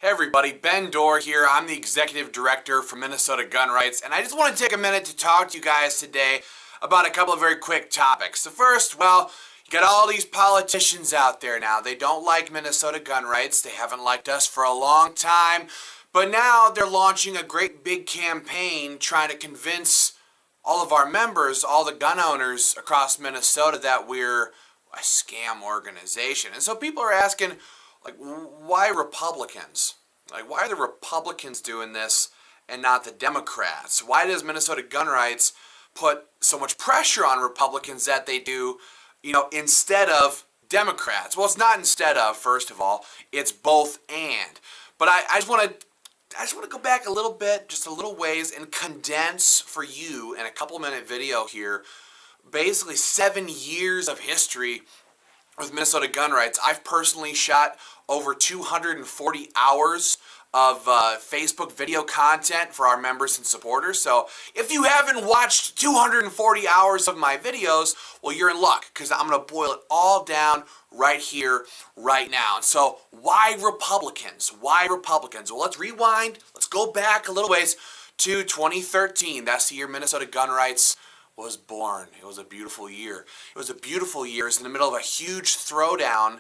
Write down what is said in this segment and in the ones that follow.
Hey everybody, Ben Dorr here. I'm the Executive Director for Minnesota Gun Rights, and I just want to take a minute to talk to you guys today about a couple of very quick topics. The first, well, you got all these politicians out there now. They don't like Minnesota gun rights. They haven't liked us for a long time, but now they're launching a great big campaign trying to convince all of our members, all the gun owners across Minnesota, that we're a scam organization. And so people are asking, like, why Republicans? Like, why are the Republicans doing this and not the Democrats? Why does Minnesota Gun Rights put so much pressure on Republicans that they do, instead of Democrats? Well, it's not instead of, first of all. It's both and. But I just want to go back a little bit, just a little ways, and condense for you in a couple-minute video here, basically 7 years of history with Minnesota Gun Rights. I've personally shot over 240 hours of Facebook video content for our members and supporters. So if you haven't watched 240 hours of my videos, well, you're in luck, because I'm going to boil it all down right here, right now. And so why Republicans? Why Republicans? Well, let's rewind. Let's go back a little ways to 2013. That's the year Minnesota Gun Rights was born. It was a beautiful year. It was a beautiful year. It was in the middle of a huge throwdown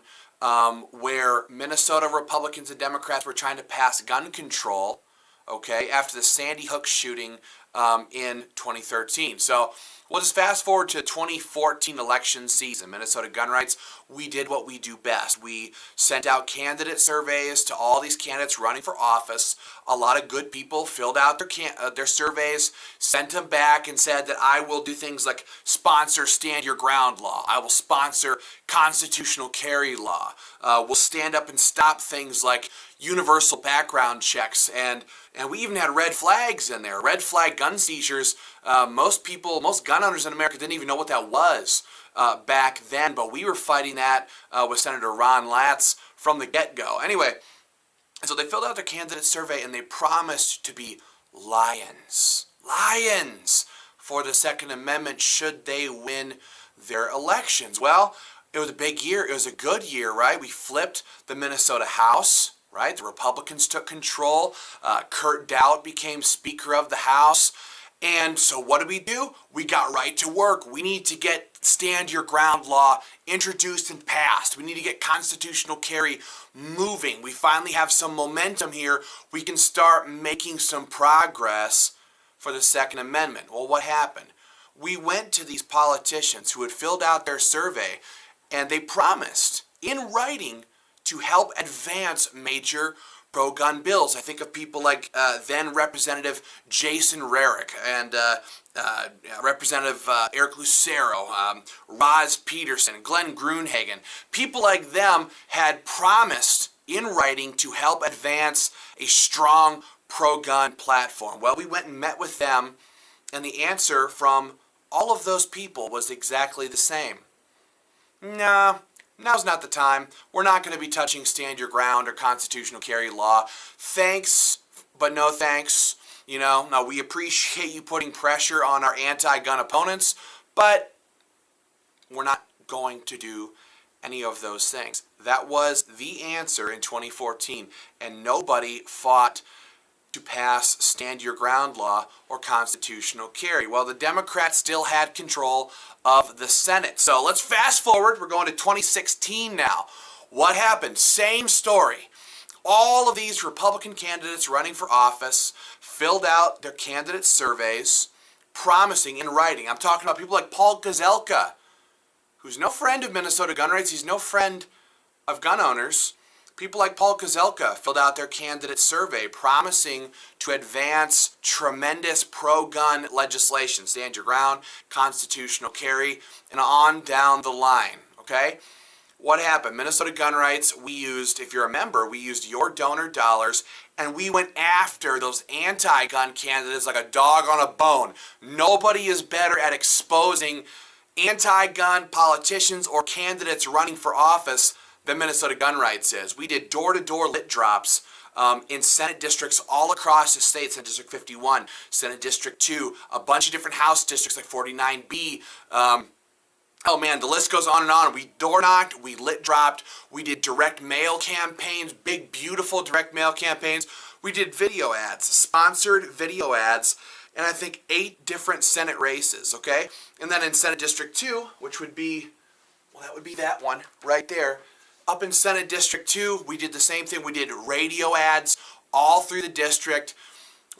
where Minnesota Republicans and Democrats were trying to pass gun control, after the Sandy Hook shooting in 2013. So we'll just fast forward to 2014 election season. Minnesota Gun Rights, we did what we do best. We sent out candidate surveys to all these candidates running for office. A lot of good people filled out their surveys, sent them back, and said that I will do things like sponsor stand your ground law. I will sponsor constitutional carry law. We'll stand up and stop things like universal background checks, and we even had red flags in there. Red flag gun seizures. Most gun owners in America didn't even know what that was back then, but we were fighting that with Senator Ron Latz from the get-go. Anyway, so they filled out their candidate survey, and they promised to be lions for the Second Amendment should they win their elections. Well, it was a big year. It was a good year, right? We flipped the Minnesota House, right? The Republicans took control. Kurt Dowd became Speaker of the House. And so what do? We got right to work. We need to get Stand Your Ground law introduced and passed. We need to get constitutional carry moving. We finally have some momentum here. We can start making some progress for the Second Amendment. Well, what happened? We went to these politicians who had filled out their survey, and they promised in writing to help advance major pro-gun bills. I think of people like then Representative Jason Rarick and Representative Eric Lucero, Roz Peterson, Glenn Grunhagen. People like them had promised in writing to help advance a strong pro-gun platform. Well, we went and met with them, and the answer from all of those people was exactly the same. No. Now's not the time. We're not going to be touching Stand Your Ground or constitutional carry law. Thanks, but no thanks. Now we appreciate you putting pressure on our anti-gun opponents, but we're not going to do any of those things. That was the answer in 2014, and nobody fought to pass Stand Your Ground law or constitutional carry. Well, the Democrats still had control of the Senate. So let's fast forward. We're going to 2016 now. What happened? Same story. All of these Republican candidates running for office filled out their candidate surveys, promising in writing. I'm talking about people like Paul Gazelka, who's no friend of Minnesota Gun Rights. He's no friend of gun owners. People like Paul Gazelka filled out their candidate survey promising to advance tremendous pro-gun legislation, Stand Your Ground, constitutional carry, and on down the line, okay? What happened? Minnesota Gun Rights, we used, if you're a member, we used your donor dollars, and we went after those anti-gun candidates like a dog on a bone. Nobody is better at exposing anti-gun politicians or candidates running for office than Minnesota Gun Rights is. We did door-to-door lit drops in Senate districts all across the state, Senate District 51, Senate District 2, a bunch of different House districts like 49B, Oh man, the list goes on and on. We door knocked, we lit dropped, we did direct mail campaigns, big, beautiful direct mail campaigns. We did video ads, sponsored video ads, and I think 8 different Senate races, okay? And then in Senate District 2, which would be, well, that would be that one right there. Up in Senate District 2, we did the same thing. We did radio ads all through the district.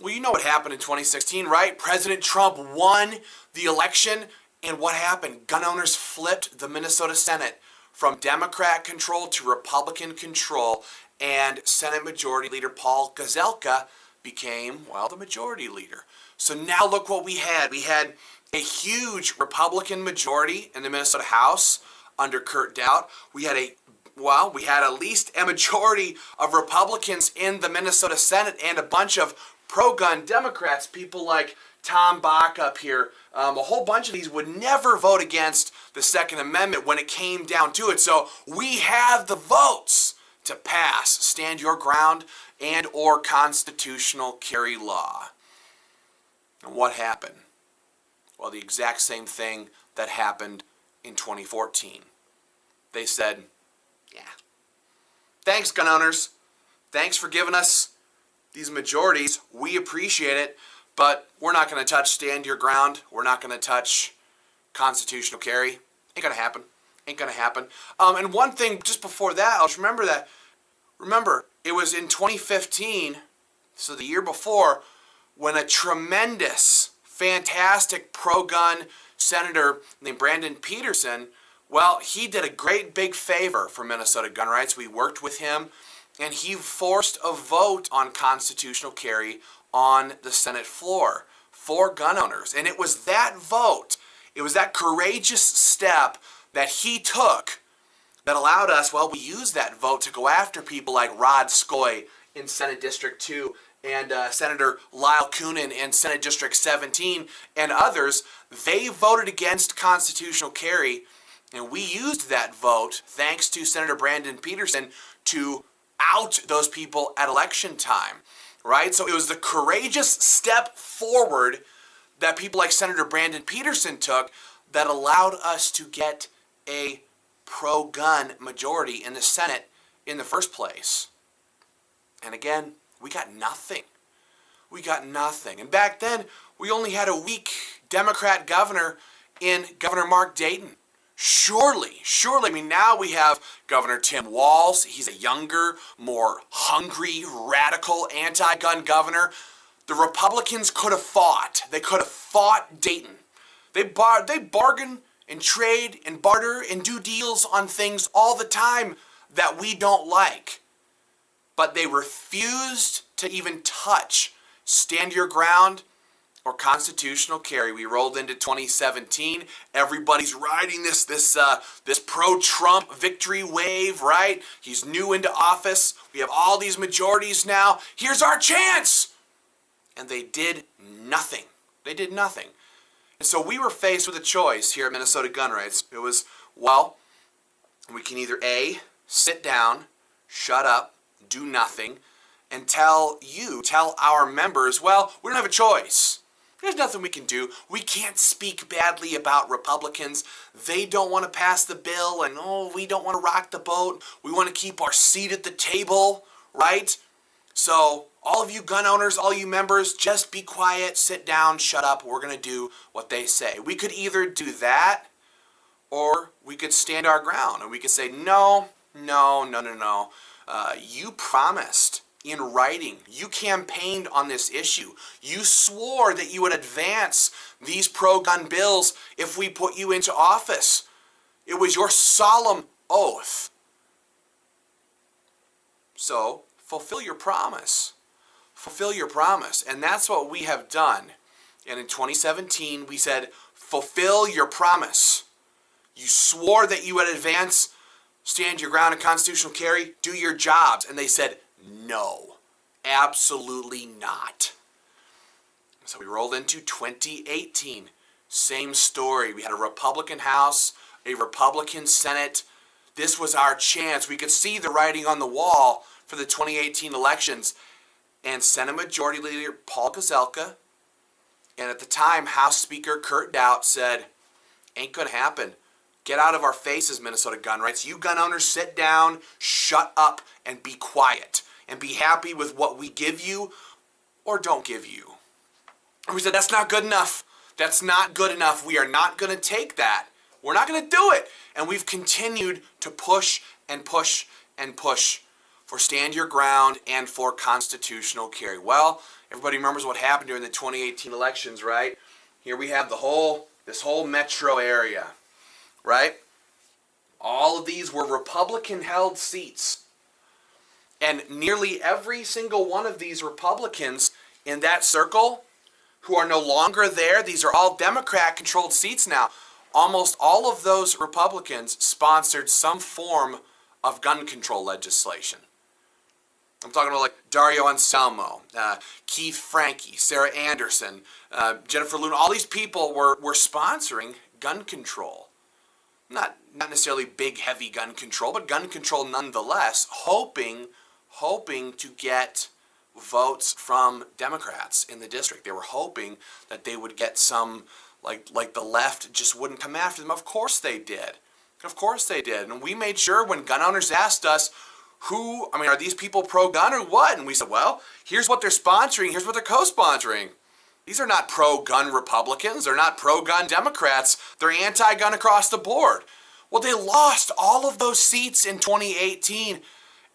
Well, you know what happened in 2016, right? President Trump won the election, and what happened? Gun owners flipped the Minnesota Senate from Democrat control to Republican control, and Senate Majority Leader Paul Gazelka became, well, the majority leader. So now look what we had. We had a huge Republican majority in the Minnesota House under Kurt Doubt. We had at least a majority of Republicans in the Minnesota Senate and a bunch of pro-gun Democrats, people like Tom Bach up here. A whole bunch of these would never vote against the Second Amendment when it came down to it. So we have the votes to pass Stand Your Ground and or constitutional carry law. And what happened? Well, the exact same thing that happened in 2014. They said, yeah, thanks, gun owners. Thanks for giving us these majorities. We appreciate it, but we're not going to touch Stand Your Ground. We're not going to touch constitutional carry. Ain't going to happen. Ain't going to happen. And one thing just before that, I'll just remember, it was in 2015, so the year before, when a tremendous, fantastic pro-gun senator named Brandon Peterson, well, he did a great big favor for Minnesota gun rights. We worked with him, and he forced a vote on constitutional carry on the Senate floor for gun owners. And it was that vote, it was that courageous step that he took that allowed us, well, we used that vote to go after people like Rod Skoy in Senate District 2 and Senator Lyle Coonan in Senate District 17 and others. They voted against constitutional carry, and we used that vote, thanks to Senator Brandon Peterson, to out those people at election time, right? So it was the courageous step forward that people like Senator Brandon Peterson took that allowed us to get a pro-gun majority in the Senate in the first place. And again, we got nothing. We got nothing. And back then, we only had a weak Democrat governor in Governor Mark Dayton. Surely, I mean, now we have Governor Tim Walz. He's a younger, more hungry, radical, anti-gun governor. The Republicans could have fought. They could have fought Dayton. They bargain and trade and barter and do deals on things all the time that we don't like. But they refused to even touch Stand Your Ground or constitutional carry. We rolled into 2017. Everybody's riding this pro-Trump victory wave, right? He's new into office. We have all these majorities now. Here's our chance. And they did nothing. They did nothing. And so we were faced with a choice here at Minnesota Gun Rights. It was, well, we can either A, sit down, shut up, do nothing, and tell our members, well, we don't have a choice. There's nothing we can do. We can't speak badly about Republicans. They don't want to pass the bill, and we don't want to rock the boat. We want to keep our seat at the table, right? So all of you gun owners, all you members, just be quiet, sit down, shut up. We're going to do what they say. We could either do that, or we could stand our ground, and we could say, no. You promised in writing. You campaigned on this issue. You swore that you would advance these pro-gun bills if we put you into office. It was your solemn oath. So, fulfill your promise. Fulfill your promise. And that's what we have done. And in 2017, we said, fulfill your promise. You swore that you would advance Stand Your Ground and constitutional carry, do your jobs. And they said, no, absolutely not. So we rolled into 2018. Same story. We had a Republican House, a Republican Senate. This was our chance. We could see the writing on the wall for the 2018 elections. And Senate Majority Leader Paul Gazelka, and at the time House Speaker Kurt Doubt said, ain't going to happen. Get out of our faces, Minnesota gun rights. You gun owners, sit down, shut up, and be quiet. And be happy with what we give you or don't give you. And we said, that's not good enough. That's not good enough. We are not going to take that. We're not going to do it. And we've continued to push and push and push for stand your ground and for constitutional carry. Well, everybody remembers what happened during the 2018 elections, right? Here we have this whole metro area, right? All of these were Republican-held seats. And nearly every single one of these Republicans in that circle who are no longer there, these are all Democrat-controlled seats now. Almost all of those Republicans sponsored some form of gun control legislation. I'm talking about like Dario Anselmo, Keith Franke, Sarah Anderson, Jennifer Luna. All these people were sponsoring gun control. Not necessarily big, heavy gun control, but gun control nonetheless, hoping to get votes from Democrats in the district. They were hoping that they would get some, like the left just wouldn't come after them. Of course they did. Of course they did. And we made sure when gun owners asked us, are these people pro-gun or what? And we said, well, here's what they're sponsoring, here's what they're co-sponsoring. These are not pro-gun Republicans, they're not pro-gun Democrats, they're anti-gun across the board. Well, they lost all of those seats in 2018,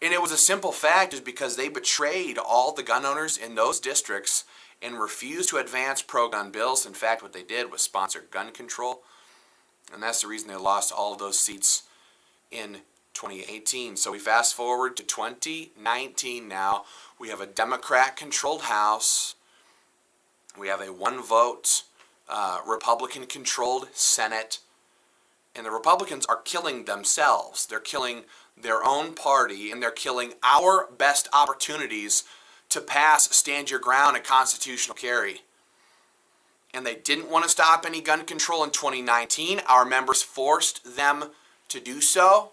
and it was a simple fact, is because they betrayed all the gun owners in those districts and refused to advance pro-gun bills. In fact, what they did was sponsor gun control, and that's the reason they lost all of those seats in 2018. So we fast forward to 2019 now. We have a Democrat-controlled House. We have a one-vote Republican-controlled Senate. And the Republicans are killing themselves. They're killing their own party, and they're killing our best opportunities to pass stand your ground and constitutional carry. And they didn't want to stop any gun control in 2019. Our members forced them to do so.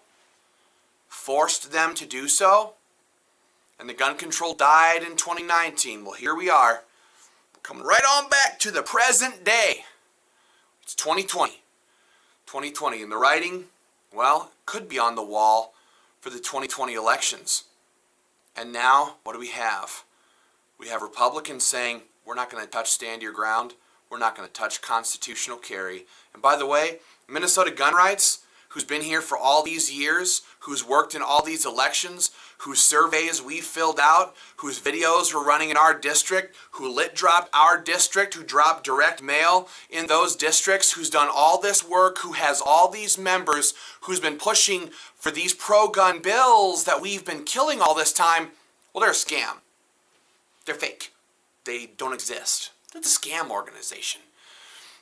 And the gun control died in 2019. Well, here we are. We're coming right on back to the present day. It's 2020. 2020. And the writing, well, could be on the wall for the 2020 elections. And now, what do we have? We have Republicans saying, we're not going to touch stand your ground. We're not going to touch constitutional carry. And by the way, Minnesota gun rights, who's been here for all these years, who's worked in all these elections, whose surveys we filled out, whose videos were running in our district, who lit dropped our district, who dropped direct mail in those districts, who's done all this work, who has all these members, who's been pushing for these pro-gun bills that we've been killing all this time, well, they're a scam. They're fake. They don't exist. It's a scam organization.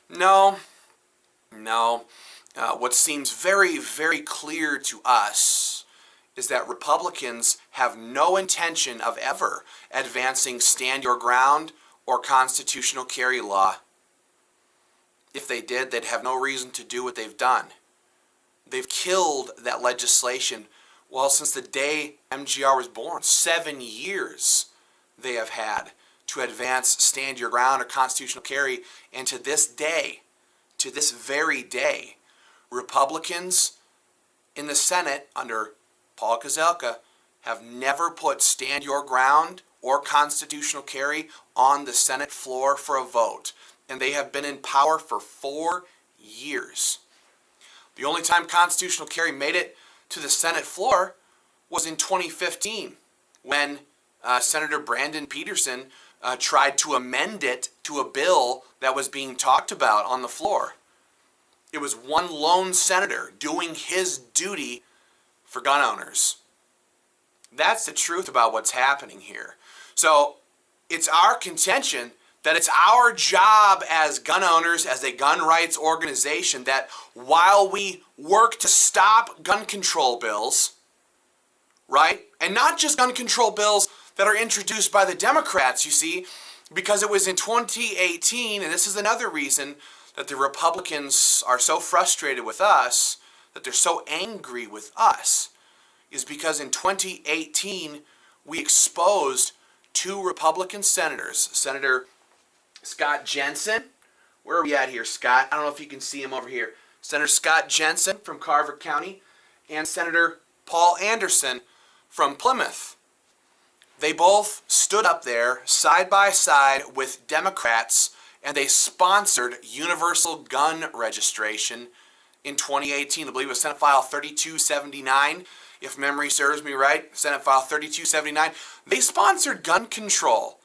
No. What seems very, very clear to us is that Republicans have no intention of ever advancing stand your ground or constitutional carry law. If they did, they'd have no reason to do what they've done. They've killed that legislation, well, since the day MGR was born. 7 years they have had to advance stand your ground or constitutional carry, and to this day, to this very day, Republicans in the Senate under Paul Kozelka have never put stand your ground or constitutional carry on the Senate floor for a vote. And they have been in power for 4 years. The only time constitutional carry made it to the Senate floor was in 2015 when Senator Brandon Peterson tried to amend it to a bill that was being talked about on the floor. It was one lone senator doing his duty for gun owners. That's the truth about what's happening here. So it's our contention that it's our job as gun owners, as a gun rights organization, that while we work to stop gun control bills, right? And not just gun control bills that are introduced by the Democrats, you see, because it was in 2018, and this is another reason that the Republicans are so frustrated with us, that they're so angry with us, is because in 2018, we exposed 2 Republican senators, Senator Scott Jensen. Where are we at here, Scott? I don't know if you can see him over here. Senator Scott Jensen from Carver County, and Senator Paul Anderson from Plymouth. They both stood up there side by side with Democrats, and they sponsored universal gun registration in 2018. I believe it was Senate File 3279, if memory serves me right, Senate File 3279. They sponsored gun control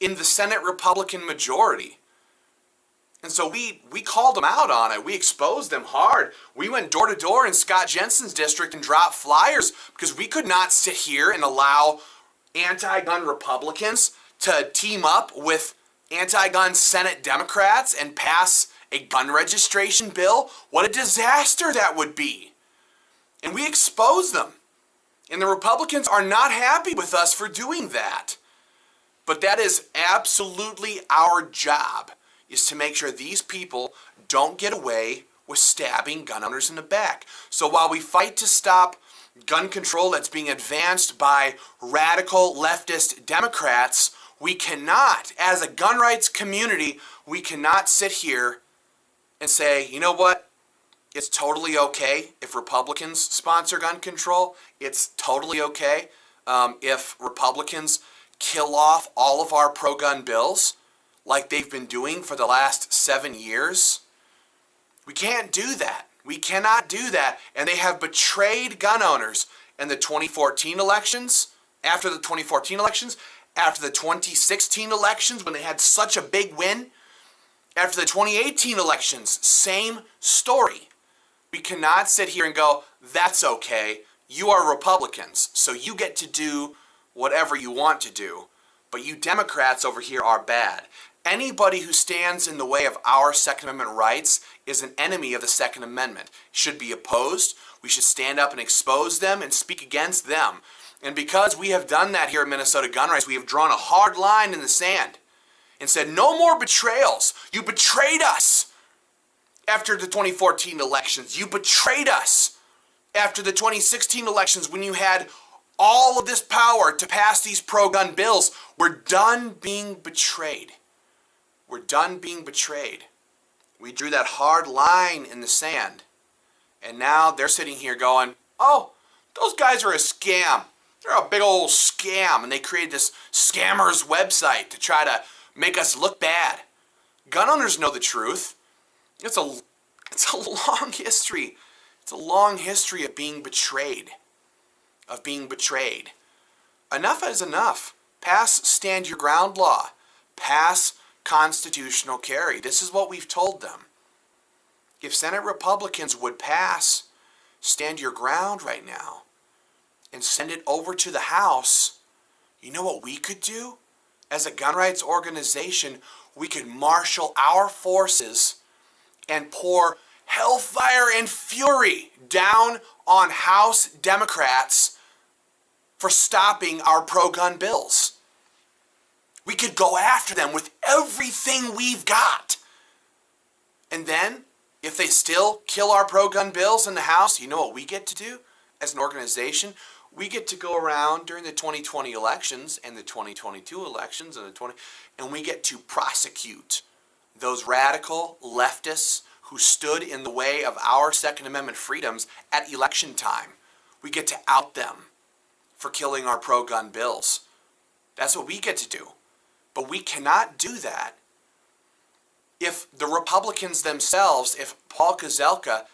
in the Senate Republican majority. And so we called them out on it. We exposed them hard. We went door to door in Scott Jensen's district and dropped flyers because we could not sit here and allow anti-gun Republicans to team up with anti-gun Senate Democrats and pass a gun registration bill. What a disaster that would be. And we exposed them. And the Republicans are not happy with us for doing that. But that is absolutely our job, is to make sure these people don't get away with stabbing gun owners in the back. So while we fight to stop gun control that's being advanced by radical leftist Democrats, we cannot, as a gun rights community, we cannot sit here and say, you know what, it's totally okay if Republicans sponsor gun control. It's totally okay if Republicans kill off all of our pro-gun bills like they've been doing for the last 7 years. We can't do that. We cannot do that. And they have betrayed gun owners in the 2014 elections, after the 2014 elections, after the 2016 elections when they had such a big win, after the 2018 elections, same story. We cannot sit here and go, that's okay. You are Republicans, so you get to do whatever you want to do. But you Democrats over here are bad. Anybody who stands in the way of our Second Amendment rights is an enemy of the Second Amendment. Should be opposed. We should stand up and expose them and speak against them. And because we have done that here at Minnesota Gun Rights, we have drawn a hard line in the sand and said, no more betrayals. You betrayed us after the 2014 elections. You betrayed us after the 2016 elections when you had all of this power to pass these pro-gun bills. We're done being betrayed. We're done being betrayed. We drew that hard line in the sand. And now they're sitting here going, oh, those guys are a scam. They're a big old scam. And they created this scammers website to try to make us look bad. Gun owners know the truth. It's a long history. It's a long history of being betrayed. Enough is enough. Pass stand your ground law. Pass constitutional carry. This is what we've told them. If Senate Republicans would pass stand your ground right now and send it over to the House, you know what we could do? As a gun rights organization, we could marshal our forces and pour hellfire and fury down on House Democrats for stopping our pro-gun bills. We could go after them with everything we've got. And then, if they still kill our pro-gun bills in the House, you know what we get to do as an organization? We get to go around during the 2020 elections and the 2022 elections and we get to prosecute those radical leftists who stood in the way of our Second Amendment freedoms at election time. We get to out them for killing our pro-gun bills. That's what we get to do. But we cannot do that if the Republicans themselves, if Paul Kozelka,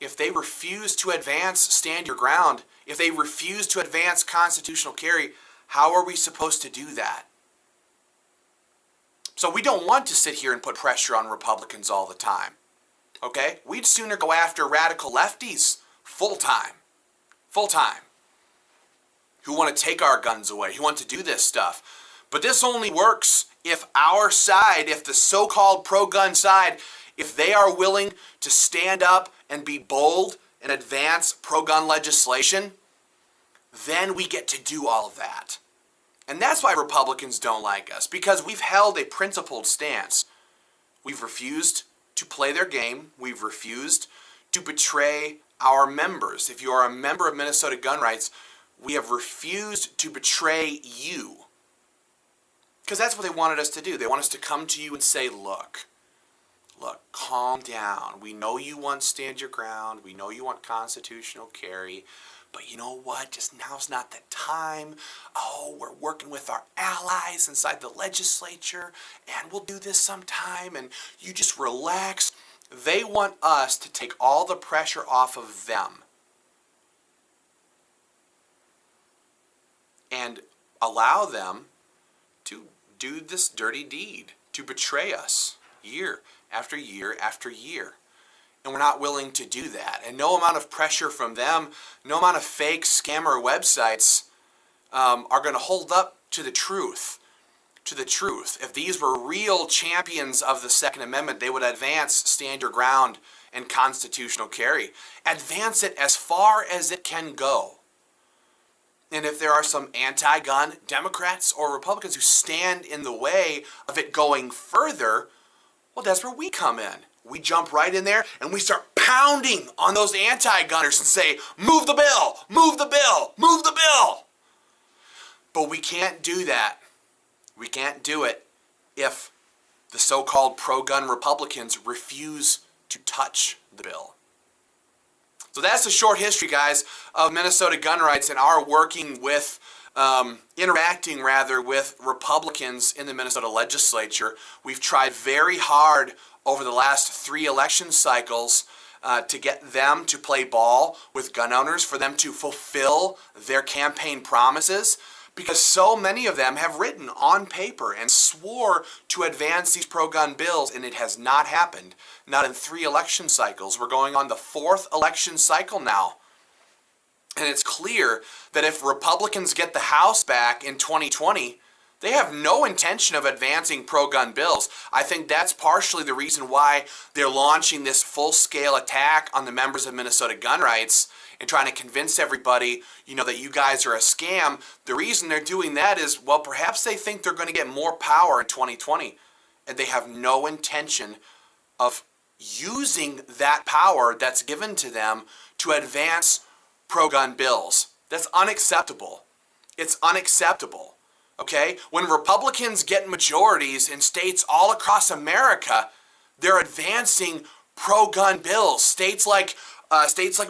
if they refuse to advance stand your ground, if they refuse to advance constitutional carry, how are we supposed to do that? So we don't want to sit here and put pressure on Republicans all the time. Okay? We'd sooner go after radical lefties full time, who want to take our guns away, who want to do this stuff. But this only works if our side, if the so-called pro-gun side, if they are willing to stand up and be bold and advance pro-gun legislation, then we get to do all of that. And that's why Republicans don't like us, because we've held a principled stance. We've refused to play their game. We've refused to betray our members. If you are a member of Minnesota Gun Rights, we have refused to betray you. Because that's what they wanted us to do. They want us to come to you and say, look, look, calm down. We know you want stand your ground. We know you want constitutional carry. But you know what? Just now's not the time. Oh, we're working with our allies inside the legislature, and we'll do this sometime, and you just relax. They want us to take all the pressure off of them and allow them to do this dirty deed, to betray us year after year after year. And we're not willing to do that. And no amount of pressure from them, no amount of fake scammer websites are going to hold up to the truth. To the truth. If these were real champions of the Second Amendment, they would advance stand your ground and constitutional carry. Advance it as far as it can go. And if there are some anti-gun Democrats or Republicans who stand in the way of it going further, well, that's where we come in. We jump right in there and we start pounding on those anti-gunners and say, move the bill, move the bill, move the bill. But we can't do that. We can't do it if the so-called pro-gun Republicans refuse to touch the bill. So that's the short history, guys, of Minnesota gun rights and our working with, interacting with Republicans in the Minnesota legislature. We've tried very hard over the last 3 election cycles to get them to play ball with gun owners, for them to fulfill their campaign promises, because so many of them have written on paper and swore to advance these pro-gun bills, and it has not happened. Not in 3 election cycles. We're going on the 4th election cycle now. And it's clear that if Republicans get the House back in 2020, they have no intention of advancing pro-gun bills. I think that's partially the reason why they're launching this full-scale attack on the members of Minnesota gun rights and trying to convince everybody, that you guys are a scam. The reason they're doing that is, well, perhaps they think they're going to get more power in 2020, and they have no intention of using that power that's given to them to advance pro-gun bills. That's unacceptable. It's unacceptable. Okay? When Republicans get majorities in states all across America, they're advancing pro-gun bills. States like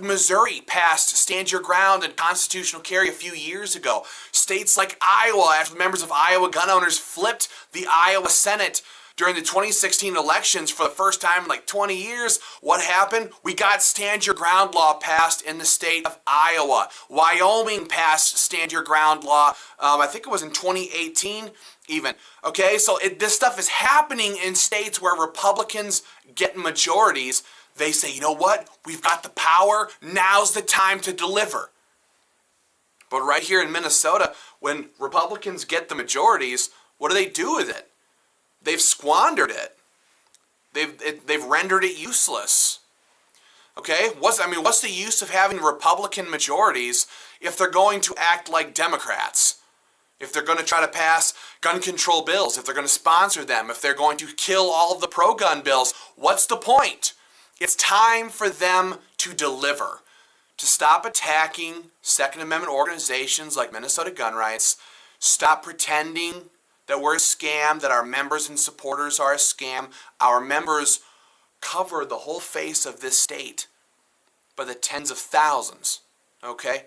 Missouri passed stand your ground and constitutional carry a few years ago. States like Iowa, after members of Iowa gun owners flipped the Iowa Senate during the 2016 elections for the first time in like 20 years, what happened? We got stand your ground law passed in the state of Iowa. Wyoming passed stand your ground law, I think it was in 2018 even. Okay, so this stuff is happening in states where Republicans get majorities. They say, you know what? We've got the power. Now's the time to deliver. But right here in Minnesota, when Republicans get the majorities, what do they do with it? They've squandered it. They've rendered it useless. Okay? What's the use of having Republican majorities if they're going to act like Democrats? If they're going to try to pass gun control bills, if they're going to sponsor them, if they're going to kill all of the pro-gun bills, what's the point? It's time for them to deliver, to stop attacking Second Amendment organizations like Minnesota Gun Rights, stop pretending that we're a scam, that our members and supporters are a scam. Our members cover the whole face of this state by the tens of thousands, okay?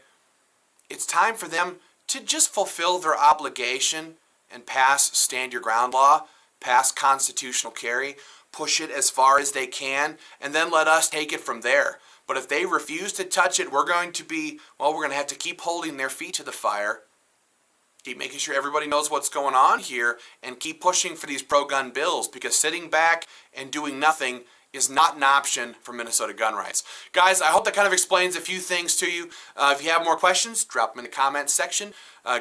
It's time for them to just fulfill their obligation and pass stand your ground law, pass constitutional carry, push it as far as they can, and then let us take it from there. But if they refuse to touch it, we're going to have to keep holding their feet to the fire, keep making sure everybody knows what's going on here, and keep pushing for these pro-gun bills, because sitting back and doing nothing is not an option for Minnesota gun rights. Guys, I hope that kind of explains a few things to you. If you have more questions, drop them in the comments section.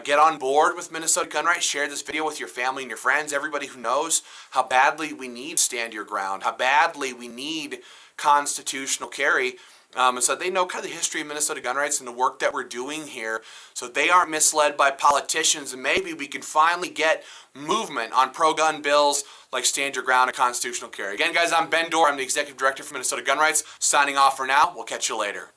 Get on board with Minnesota gun rights. Share this video with your family and your friends, everybody who knows how badly we need stand your ground, how badly we need constitutional carry. And so they know kind of the history of Minnesota gun rights and the work that we're doing here, so they aren't misled by politicians, and maybe we can finally get movement on pro-gun bills like stand your ground and constitutional carry. Again, guys, I'm Ben Dorr. I'm the Executive Director for Minnesota Gun Rights. Signing off for now. We'll catch you later.